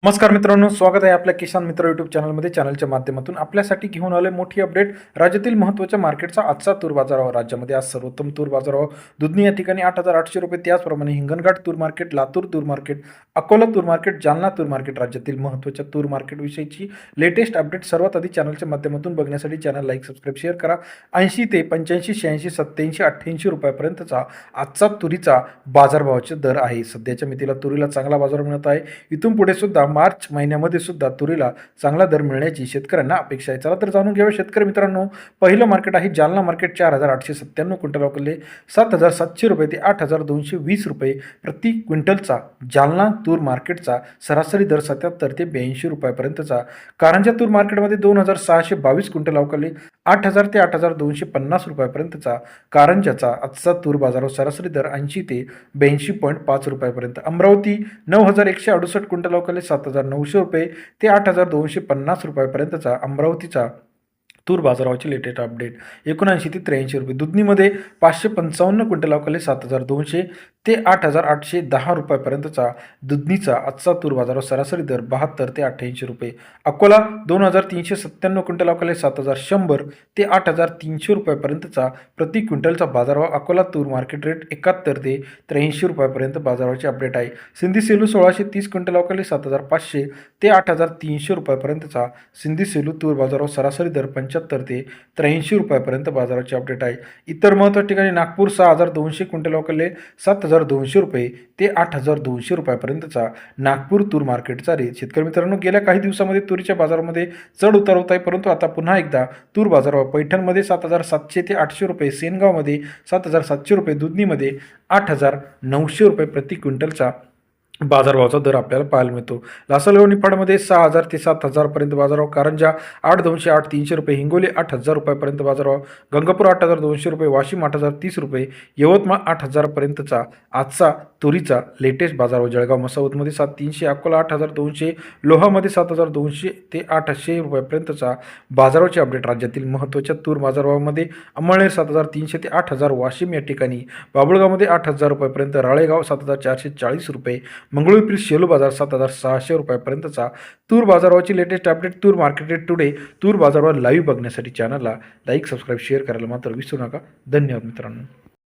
नमस्कार मित्रांनो, स्वागत आहे आपल्या किसान मित्र यूट्यूब चॅनलमध्ये. चॅनलच्या माध्यमातून आपल्यासाठी घेऊन आले मोठी अपडेट. राज्यातील महत्त्वाच्या मार्केटचा आजचा तूर बाजारावर. राज्यामध्ये आज सर्वोत्तम तूर बाजारावर दुधनी या ठिकाणी 8,800 रुपये, त्याचप्रमाणे हिंगणघाट तूर मार्केट, लातूर तूर मार्केट, अकोला तूर मार्केट, जालना तूर मार्केट. राज्यातील महत्त्वाच्या तूर मार्केटविषयीची लेटेस्ट अपडेट सर्वात आधी चॅनलच्या माध्यमातून बघण्यासाठी चॅनल लाईक, सबस्क्राईब, शेअर करा. 80 ते 85, 86, 87, 88 रुपयापर्यंतचा आजचा तुरीचा बाजारभावाचे दर आहे. सध्याच्या मितीला तुरीला चांगला बाजार मिळत आहे. इथून पुढे सुद्धा मार्च महिन्यामध्ये सुद्धा तुरीला चांगला दर मिळण्याची शेतकऱ्यांना अपेक्षा आहे. चला तर जाणून घेऊया शेतकरी मित्रांनो. पहिलं मार्केट आहे जालना मार्केट. 4,897 क्विंटल अवकले 7,700 रुपये ते 8,220 रुपये प्रति क्विंटलचा जालना तूर मार्केटचा सरासरी दर 77 ते 82 रुपयापर्यंतचा. कारंजा तूर मार्केटमध्ये 2,622 क्विंटल अवकले 8,000 ते 8,250 रुपयापर्यंतचा. कारंजाचा आजचा तूर बाजारावर सरासरी दर 80 ते 82.5 रुपयापर्यंत. अमरावती 9,168 क्विंटल अवकले 7,900 रुपये ते 8,250 रुपयापर्यंतचा अमरावतीचा तूर बाजारावरची लेटेस्ट अपडेट. 79 ते 83 रुपये. दुधनीमध्ये 555 क्विंटल अवकाले 7,200 ते 8,810 रुपयापर्यंतचा दुधनीचा आजचा तूर बाजारावर सरासरी दर 72 ते 88 रुपये. अकोला 2,397 क्विंटल अवकाले 7,100 ते 8,300 रुपयापर्यंतचा प्रति क्विंटलचा बाजारभाव. अकोला तूर मार्केट रेट 71 ते 83 रुपयापर्यंत बाजारावरची अपडेट आहे. सिंधी सेलू 1,630 क्विंटल अवकाले 7,500 ते 8,300 रुपयापर्यंतचा. सिंधी सेलू तूर बाजारावर सरासरी दर 75 ते 83 रुपयापर्यंत बाजाराची अपडेट आहे. इतर महत्त्वाच्या ठिकाणी नागपूर 6,200 क्विंटल अवकाले 7,200 रुपये ते 8,200 रुपयापर्यंतचा नागपूर तूर मार्केटचा रेट. शेतकरी मित्रांनो, गेल्या काही दिवसामध्ये तुरीच्या बाजारामध्ये चढ उतार होत आहे, परंतु आता पुन्हा एकदा तूर बाजारावर पैठणमध्ये 7,700 ते 800 रुपये, सेनगावमध्ये 7,700 रुपये, दुधनीमध्ये 8,900 रुपये प्रति क्विंटलचा बाजारभावाचा दर आपल्याला पाहायला मिळतो. लासलगाव निफाडमध्ये 6,000 ते 7,000 पर्यंत बाजारभाव. कारंजा 8,200 8,300 रुपये, हिंगोली 8,000 रुपयापर्यंत बाजारभाव. गंगापूर 8,200 रुपये, वाशिम 8,030 रुपये, यवतमाळ 8,000 पर्यंतचा आजचा तुरीचा लेटेस्ट बाजारभाव. जळगाव मसावतमध्ये 7,300, अकोला 8,200, लोहामध्ये 7,200 ते 800 रुपयापर्यंतचा बाजाराची अपडेट. राज्यातील महत्त्वाच्या तूर बाजारभावामध्ये अंमळनेर 7,300 ते 8,000, वाशिम या ठिकाणी, बाबुळगावमध्ये 8,000 रुपयापर्यंत, राळेगाव 7,440 रुपये, मंगळूर शेलू बाजार 7,600 रुपयापर्यंतचा तूर बाजारावरची लेटेस्ट अपडेट. तूर मार्केट रेट टुडे तूर बाजारावर लाईव्ह बघण्यासाठी चॅनलला लाईक, सबस्क्राईब, शेअर करायला मात्र विसरू नका. धन्यवाद मित्रांनो.